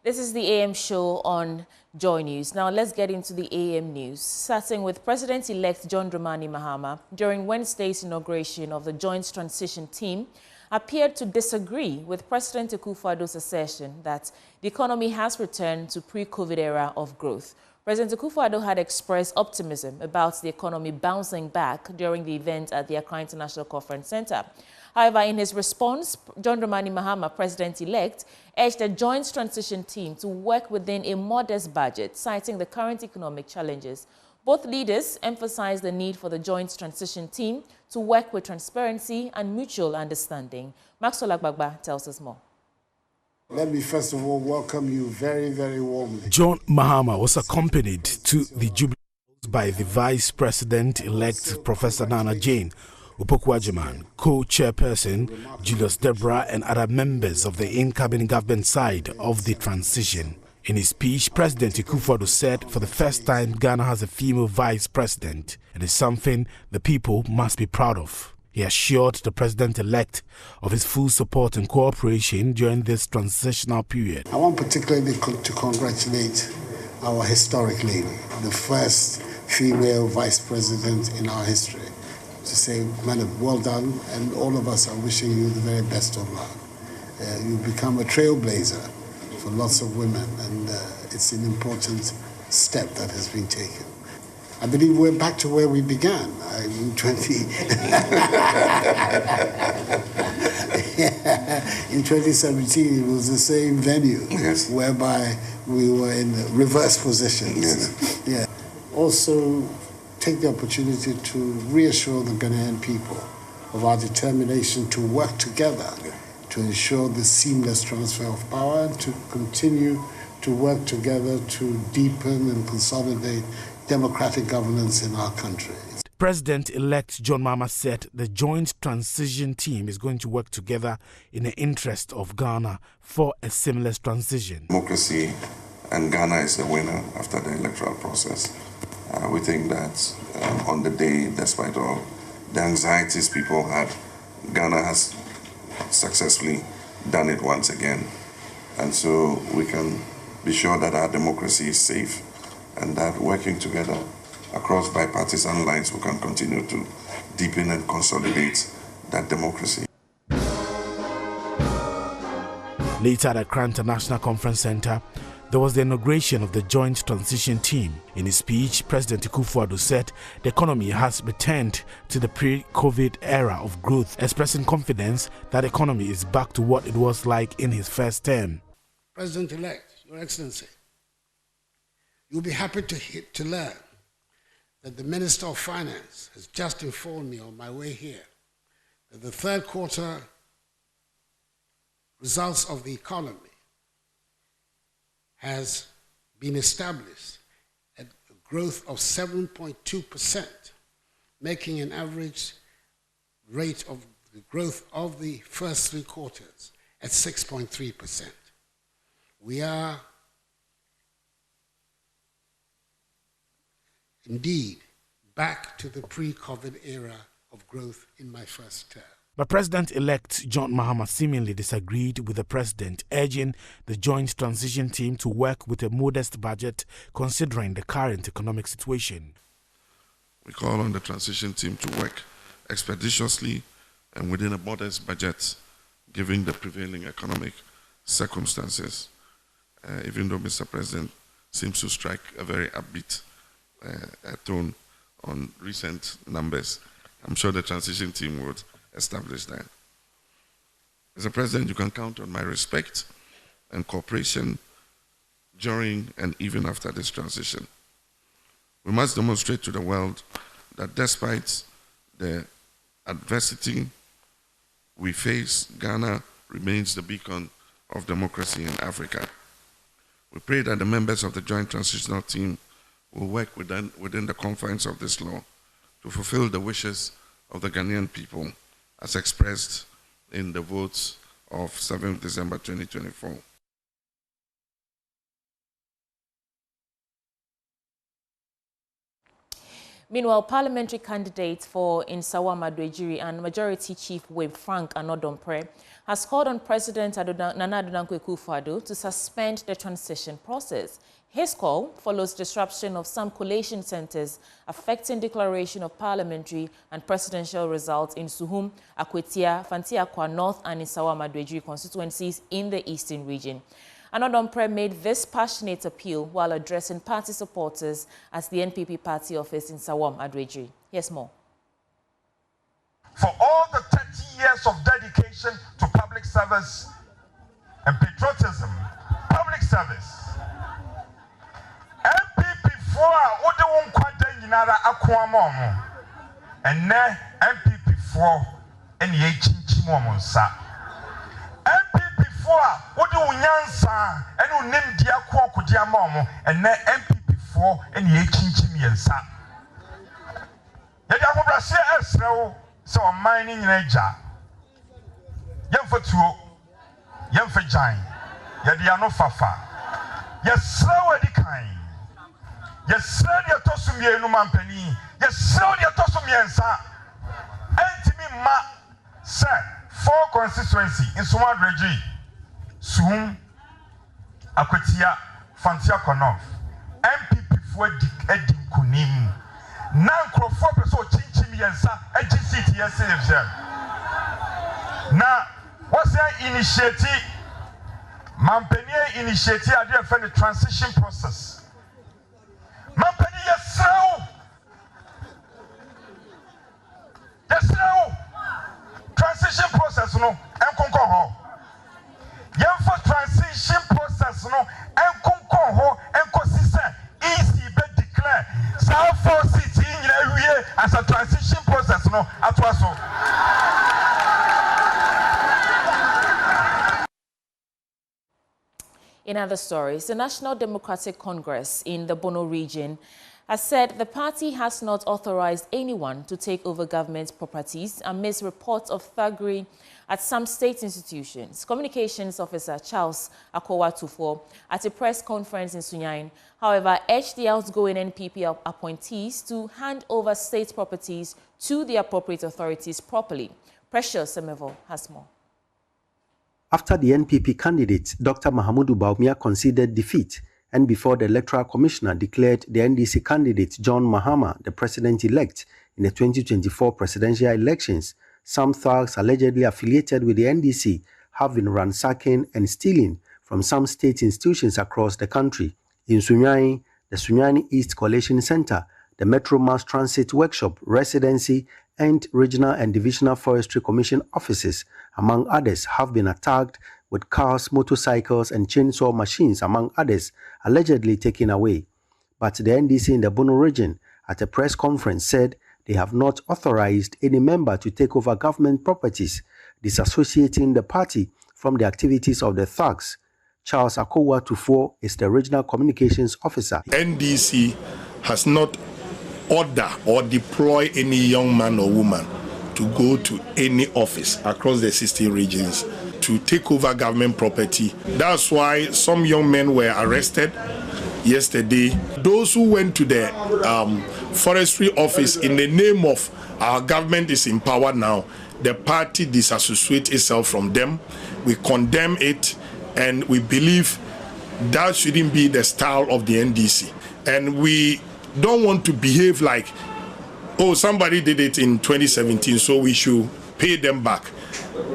This is the AM show on Joy News. Now let's get into the AM news, starting with President-elect John Dramani Mahama during Wednesday's inauguration of the Joint Transition Team appeared to disagree with President Akufo-Addo's assertion that the economy has returned to pre-COVID era of growth. President Akufo-Addo had expressed optimism about the economy bouncing back during the event at the Accra International Conference Center. However, in his response, John Dramani Mahama, President-elect, urged the Joint Transition Team to work within a modest budget, citing the current economic challenges. Both leaders emphasized the need for the Joint Transition Team to work with transparency and mutual understanding. Maxwell Agbagba tells us more. Let me first of all welcome you very, very warmly. John Mahama was accompanied to the jubilee by the Vice President-elect Professor Nana Jane Opoku-Agyeman, co-chairperson Julius Deborah, and other members of the incoming government side of the transition. In his speech, President Akufo-Addo said for the first time Ghana has a female vice president. It is something the people must be proud of. He assured the president-elect of his full support and cooperation during this transitional period. I want particularly to congratulate our historic lady, the first female vice president in our history. To say, madam, well done, and all of us are wishing you the very best of luck. You've become a trailblazer for lots of women, and it's an important step that has been taken. I believe we're back to where we began in 2017. It was the same venue, yes, whereby we were in reverse positions. Yes. Yeah. Also, take the opportunity to reassure the Ghanaian people of our determination to work together to ensure the seamless transfer of power and to continue to work together to deepen and consolidate democratic governance in our country. President-elect John Mahama said the Joint Transition Team is going to work together in the interest of Ghana for a seamless transition. Democracy, and Ghana is the winner after the electoral process. We think that on the day, despite all the anxieties people had, Ghana has successfully done it once again. And so we can be sure that our democracy is safe and that working together across bipartisan lines, we can continue to deepen and consolidate that democracy. Later at the Accra International Conference Center, there was the inauguration of the Joint Transition Team. In his speech, President Akufo-Addo said the economy has returned to the pre-COVID era of growth, expressing confidence that the economy is back to what it was like in his first term. President-elect, Your Excellency, you'll be happy to learn that the Minister of Finance has just informed me on my way here that the third quarter results of the economy has been established at a growth of 7.2%, making an average rate of the growth of the first three quarters at 6.3%. We are indeed back to the pre-COVID era of growth in my first term. But President-elect John Mahama seemingly disagreed with the president, urging the Joint Transition Team to work with a modest budget considering the current economic situation. We call on the transition team to work expeditiously and within a modest budget, given the prevailing economic circumstances. Even though Mr. President seems to strike a very upbeat tone on recent numbers, I'm sure the transition team would establish that. Mr. President, you can count on my respect and cooperation during and even after this transition. We must demonstrate to the world that despite the adversity we face, Ghana remains the beacon of democracy in Africa. We pray that the members of the Joint Transitional Team will work within the confines of this law to fulfill the wishes of the Ghanaian people as expressed in the votes of 7th December 2024. Meanwhile, parliamentary candidates for Insawa Madwejiri and Majority Chief Whip Frank Anodompre has called on President Nana Addo Dankwa Akufo-Addo to suspend the transition process. His call follows disruption of some collation centers affecting declaration of parliamentary and presidential results in Suhum, Akwetia, Fantiakwa North and in Sawam Adwejiri constituencies in the eastern region. Anodompreh made this passionate appeal while addressing party supporters at the NPP party office in Sawam Adwejiri. Here's more. For all the 30 years of dedication to public service and patriotism, public service, NPP for Odewon Kwade Yinara Akwamom, and ne NPP for any Chinchimomonsa. NPP for Odewon Yansa, and Unim Diakwa Kudiamom, and ne NPP for any Chinchimiansa. Yadabrashe Esrao. So mining in Asia. Yem for two, yem for giant, Yadiano Fafa. Yes, slow at the kind. Yes, slow your tosumia no mampeni. Yes, slow your tosumiansa. Antimi ma, sir, 4 constituency in Suman Reji. Soon, Akwetia, Fantiakwa North. MPP for Edim Kunim. Nankro 4% Chinchimiansa, AGCTS. Now, what's the initiative? Mampeni initiative for the transition process. Mampeni, yes, transition process, no, and concoho. Yem for transition process, no, and concoho, and consistent, easy, but declare. South for city as a transition process, no, at also. In other stories, the National Democratic Congress in the Bono region has said the party has not authorized anyone to take over government properties amidst reports of thuggery at some state institutions. Communications Officer Charles Akowa-Tufo at a press conference in Sunyain, however, urged the outgoing NPP appointees to hand over state properties to the appropriate authorities properly. Precious Semevo has more. After the NPP candidate, Dr. Mahamudu Bawumia conceded defeat, and before the Electoral Commissioner declared the NDC candidate John Mahama the president-elect in the 2024 presidential elections, some thugs allegedly affiliated with the NDC have been ransacking and stealing from some state institutions across the country. In Sunyani, the Sunyani East Collation Center, the Metro Mass Transit Workshop, Residency, and Regional and Divisional Forestry Commission offices, among others, have been attacked with cars, motorcycles, and chainsaw machines, among others, allegedly taken away. But the NDC in the Bono region, at a press conference, said they have not authorized any member to take over government properties, disassociating the party from the activities of the thugs. Charles Akowa-Tufo is the Regional Communications Officer. NDC has not order or deploy any young man or woman to go to any office across the 60 regions to take over government property. That's why some young men were arrested yesterday. Those who went to the forestry office in the name of our government is in power now, the party disassociates itself from them. We condemn it, and we believe that shouldn't be the style of the NDC. And we don't want to behave like, oh, somebody did it in 2017, so we should pay them back.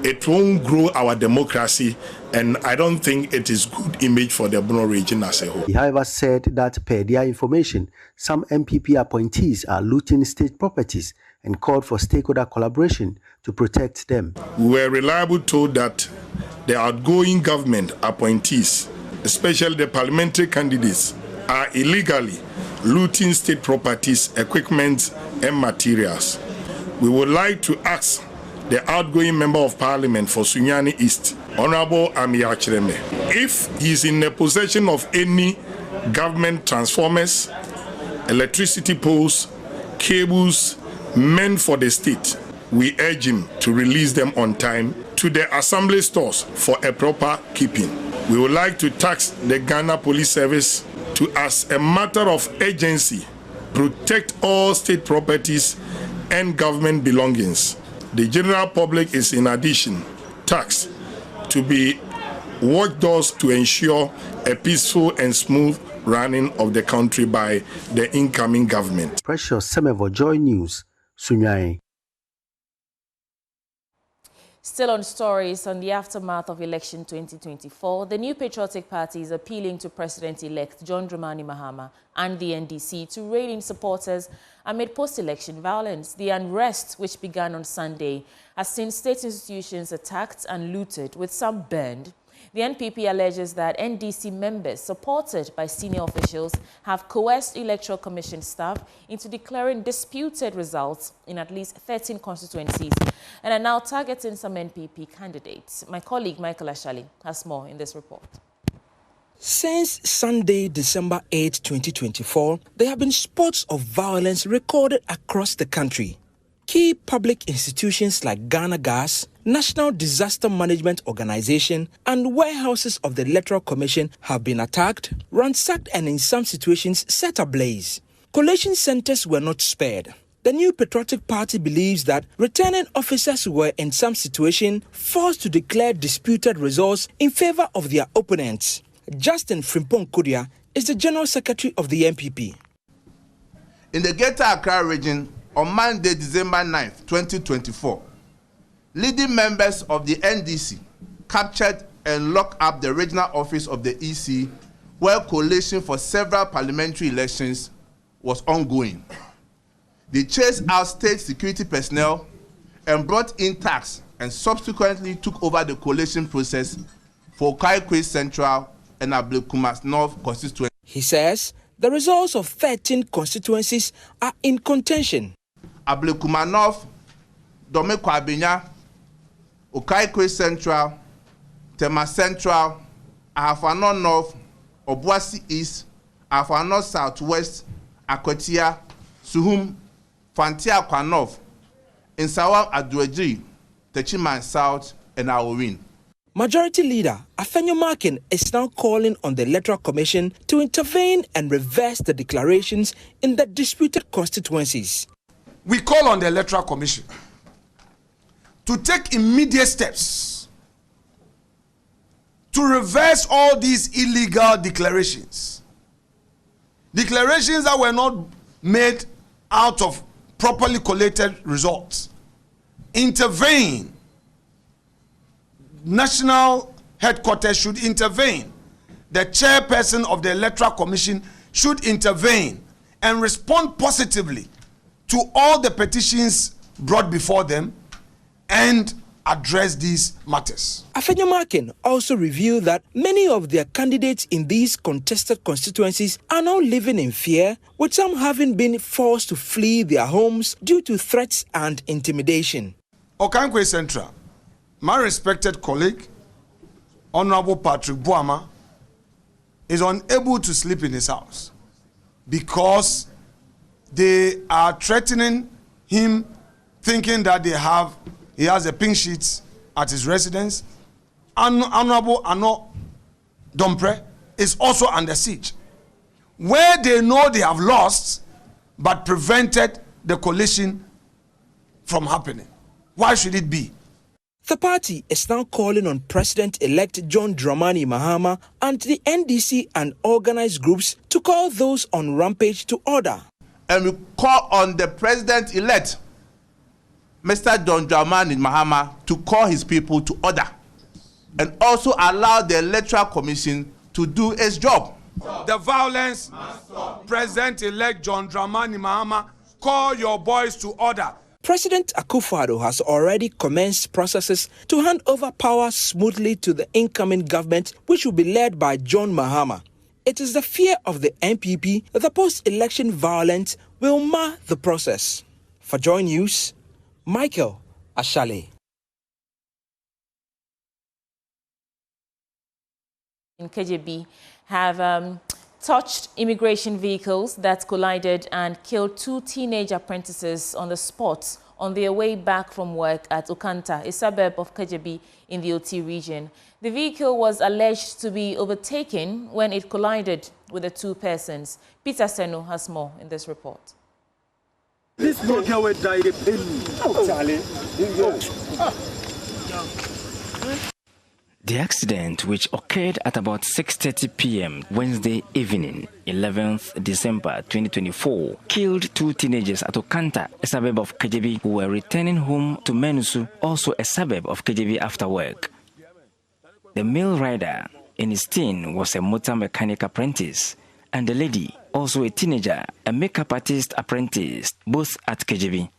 It won't grow our democracy, and I don't think it is good image for the Bono region as a whole. He, however, said that per their information, some MPP appointees are looting state properties and called for stakeholder collaboration to protect them. We were reliably told that the outgoing government appointees, especially the parliamentary candidates, are illegally looting state properties, equipment, and materials. We would like to ask the outgoing Member of Parliament for Sunyani East, Honorable Amia Chireme, if he is in the possession of any government transformers, electricity poles, cables meant for the state, we urge him to release them on time to the assembly stores for a proper keeping. We would like to task the Ghana Police Service to, as a matter of urgency, protect all state properties and government belongings. The general public is in addition taxed to be watchdogs to ensure a peaceful and smooth running of the country by the incoming government. Precious Semevo, Joy News, Sunyai. Still on stories on the aftermath of election 2024, the New Patriotic Party is appealing to President-elect John Dramani Mahama and the NDC to rein in supporters amid post-election violence. The unrest, which began on Sunday, has seen state institutions attacked and looted, with some burned. The NPP alleges that NDC members, supported by senior officials, have coerced Electoral Commission staff into declaring disputed results in at least 13 constituencies and are now targeting some NPP candidates. My colleague Michael Ashali has more in this report. Since Sunday, December 8, 2024, there have been spots of violence recorded across the country. Key public institutions like Ghana Gas, National Disaster Management Organization, and warehouses of the Electoral Commission have been attacked, ransacked, and in some situations set ablaze. Collation centers were not spared. The New Patriotic Party believes that returning officers were in some situation forced to declare disputed results in favor of their opponents. Justin Frimpong Kudia is the General Secretary of the NPP. In the Greater Accra region, on Monday, December 9, 2024, leading members of the NDC captured and locked up the regional office of the EC, where collation for several parliamentary elections was ongoing. They chased out state security personnel and brought in tax and subsequently took over the collation process for Kaikwe Central and Ablekumas North constituencies. He says the results of 13 constituencies are in contention. Ablekuma North, Domekwa Abenya, Okaikwe Central, Tema Central, Ahafano North, Obuasi East, Ahafano Southwest, Akotia, Suhum, Fantia Kwa North, Insawa Adweji, Techiman South, and Awowin. Majority Leader Afenyo Markin is now calling on the Electoral Commission to intervene and reverse the declarations in the disputed constituencies. We call on the Electoral Commission to take immediate steps to reverse all these illegal declarations. Declarations that were not made out of properly collated results. Intervene. National headquarters should intervene. The chairperson of the Electoral Commission should intervene and respond positively to all the petitions brought before them and address these matters. Afenyo Markin also revealed that many of their candidates in these contested constituencies are now living in fear, with some having been forced to flee their homes due to threats and intimidation. Okankwe Central, my respected colleague, Honorable Patrick Boama, is unable to sleep in his house because they are threatening him, thinking that he has a pink sheet at his residence. Honorable Ano Dompre is also under siege, where they know they have lost but prevented the coalition from happening. Why should it be? The party is now calling on President-elect John Dramani Mahama and the NDC and organized groups to call those on rampage to order. And we call on the President-elect, Mr. John Dramani Mahama, to call his people to order and also allow the Electoral Commission to do its job. The violence, President-elect John Dramani Mahama, call your boys to order. President Akufo-Addo has already commenced processes to hand over power smoothly to the incoming government, which will be led by John Mahama. It is the fear of the NPP that the post-election violence will mar the process. For Joy News, Michael Ashale. In Kadjebi have touched immigration vehicles that collided and killed 2 teenage apprentices on the spot on their way back from work at Okanta, a suburb of Kadjebi in the OT region. The vehicle was alleged to be overtaken when it collided with the 2 persons. Peter Seno has more in this report. This no girl will die. The accident, which occurred at about 6:30 p.m. Wednesday evening, 11th December 2024, killed two teenagers at Okanta, a suburb of Kadjebi, who were returning home to Menusu, also a suburb of Kadjebi, after work. The male rider in his teen was a motor mechanic apprentice, and the lady, also a teenager, a makeup artist apprentice, both at Kadjebi.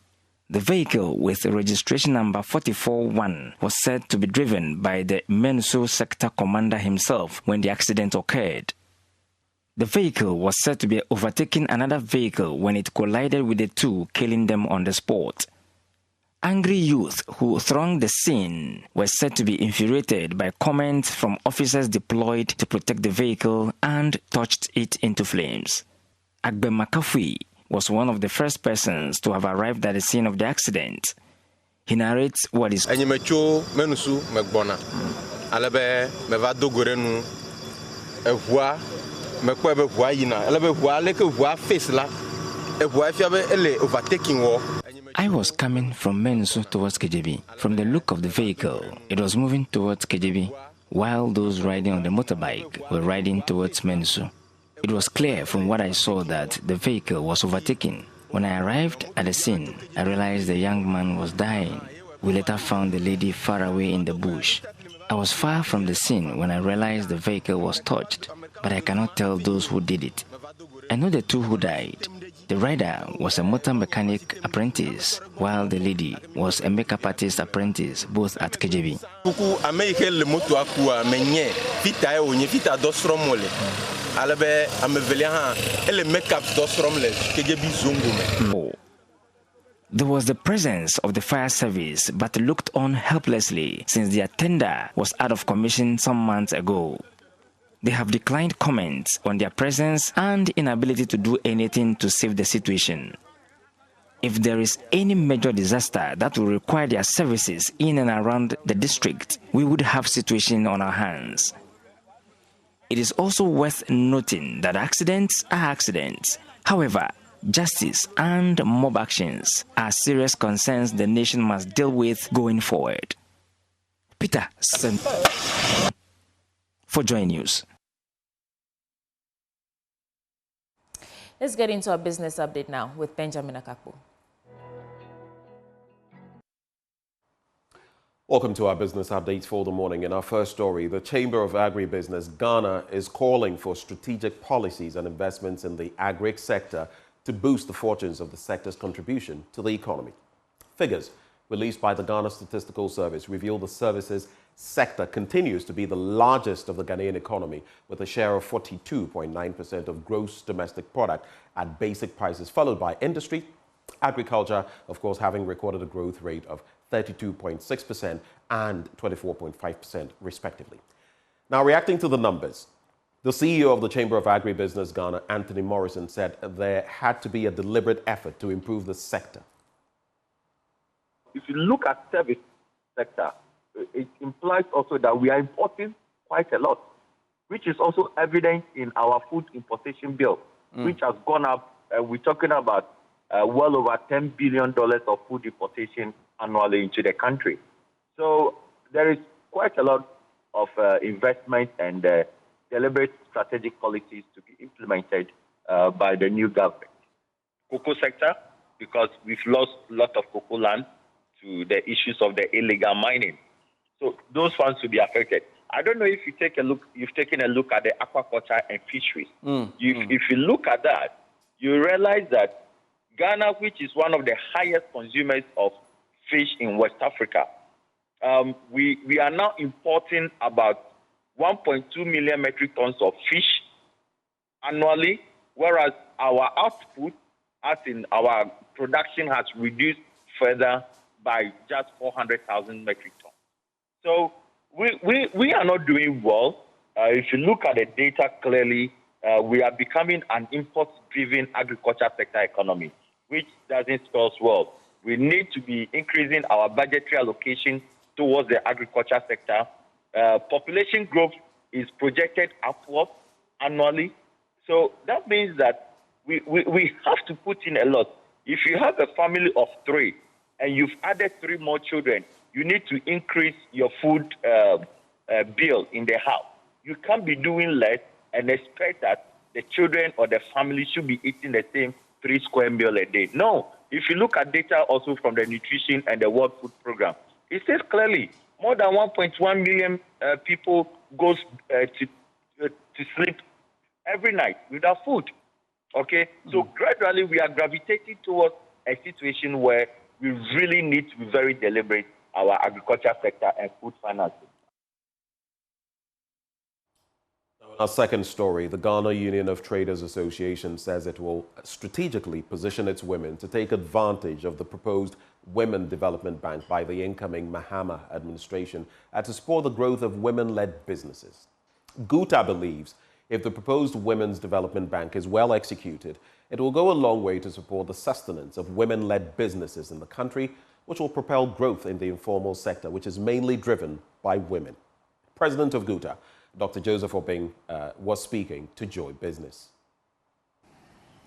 The vehicle with registration number 441 was said to be driven by the Menusu sector commander himself when the accident occurred. The vehicle was said to be overtaking another vehicle when it collided with the two, killing them on the spot. Angry youth who thronged the scene were said to be infuriated by comments from officers deployed to protect the vehicle and touched it into flames. Agbe Makafui was one of the first persons to have arrived at the scene of the accident. He narrates what is I was coming from Menusu towards Kadjebi. From the look of the vehicle, it was moving towards Kadjebi, while those riding on the motorbike were riding towards Menusu. It was clear from what I saw that the vehicle was overtaken. When I arrived at the scene, I realized the young man was dying. We later found the lady far away in the bush. I was far from the scene when I realized the vehicle was touched, but I cannot tell those who did it. I know the two who died. The rider was a motor mechanic apprentice, while the lady was a makeup artist apprentice, both at Kadjebi. There was the presence of the fire service, but looked on helplessly since their tender was out of commission some months ago. They have declined comments on their presence and inability to do anything to save the situation. If there is any major disaster that will require their services in and around the district, we would have situation on our hands. It is also worth noting that accidents are accidents. However, justice and mob actions are serious concerns the nation must deal with going forward. Peter for Joy News. Let's get into our business update now with Benjamin Akakpo. Welcome to our business updates for the morning. In our first story, the Chamber of Agribusiness Ghana is calling for strategic policies and investments in the agri sector to boost the fortunes of the sector's contribution to the economy. Figures released by the Ghana Statistical Service reveal the services sector continues to be the largest of the Ghanaian economy, with a share of 42.9% of gross domestic product at basic prices, followed by industry, agriculture, of course, having recorded a growth rate of 32.6% and 24.5% respectively. Now, reacting to the numbers, the CEO of the Chamber of Agribusiness Ghana, Anthony Morrison, said there had to be a deliberate effort to improve the sector. If you look at service sector, it implies also that we are importing quite a lot, which is also evident in our food importation bill, which has gone up. We're talking about well over $10 billion of food importation annually into the country. So there is quite a lot of investment and deliberate strategic policies to be implemented by the new government. Cocoa sector, because we've lost a lot of cocoa land to the issues of the illegal mining. So those funds will be affected. I don't know if you take a look, you've taken a look at the aquaculture and fisheries. If you look at that, you realize that Ghana, which is one of the highest consumers of fish in West Africa, we are now importing about 1.2 million metric tons of fish annually, whereas our output, as in our production, has reduced further by just 400,000 metric tons. So we are not doing well. If you look at the data clearly, we are becoming an import-driven agriculture sector economy, which doesn't spell well. We need to be increasing our budgetary allocation towards the agriculture sector. Population growth is projected upward annually. So that means that we have to put in a lot. If you have a family of 3 and you've added 3 more children, you need to increase your food bill in the house. You can't be doing less and expect that the children or the family should be eating the same 3 square meal a day. No. If you look at data also from the Nutrition and the World Food Program, it says clearly more than 1.1 million people goes to sleep every night without food. Okay? So gradually we are gravitating towards a situation where we really need to be very deliberate our agriculture sector and food financing. Our second story, the Ghana Union of Traders Association says it will strategically position its women to take advantage of the proposed Women Development Bank by the incoming Mahama administration and to support the growth of women-led businesses. GUTA believes if the proposed Women's Development Bank is well executed, it will go a long way to support the sustenance of women-led businesses in the country, which will propel growth in the informal sector, which is mainly driven by women. President of GUTA, Dr. Joseph Obeng, was speaking to Joy Business.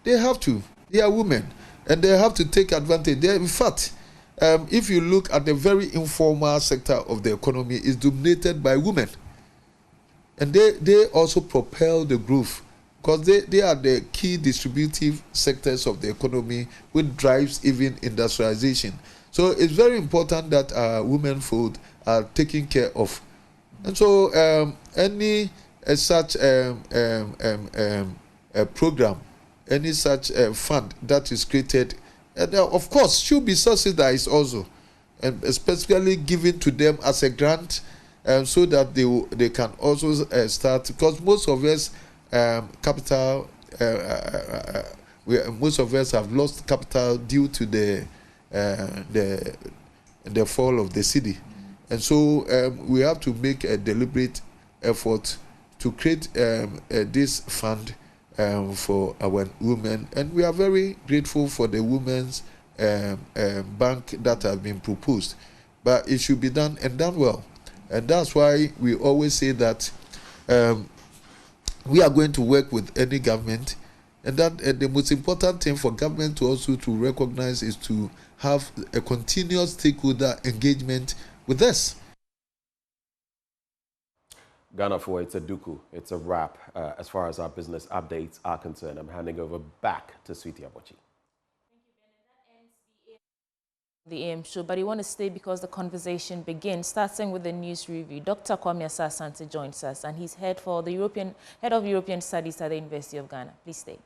They have to. They are women, and they have to take advantage. In fact, if you look at the very informal sector of the economy, is dominated by women. And they also propel the growth because they are the key distributive sectors of the economy, which drives even industrialization. So it's very important that our women folk are taken care of. And so any such program, any such fund that is created, of course, should be subsidized also, and especially given to them as a grant, so that they can also start. Because most of us most of us have lost capital due to the fall of the city. And so we have to make a deliberate effort to create this fund for our women. And we are very grateful for the women's bank that has been proposed. But it should be done and done well. And that's why we always say that we are going to work with any government. And that the most important thing for government to also to recognize is to have a continuous stakeholder engagement with us. Ghana for it's a duku. It's a wrap as far as our business updates are concerned. I'm handing over back to Sweetie Abochi. The AM show, but you want to stay because the conversation begins, starting with the news review. Dr. Kwame Asasante joins us, and he's head of European Studies at the University of Ghana. Please stay.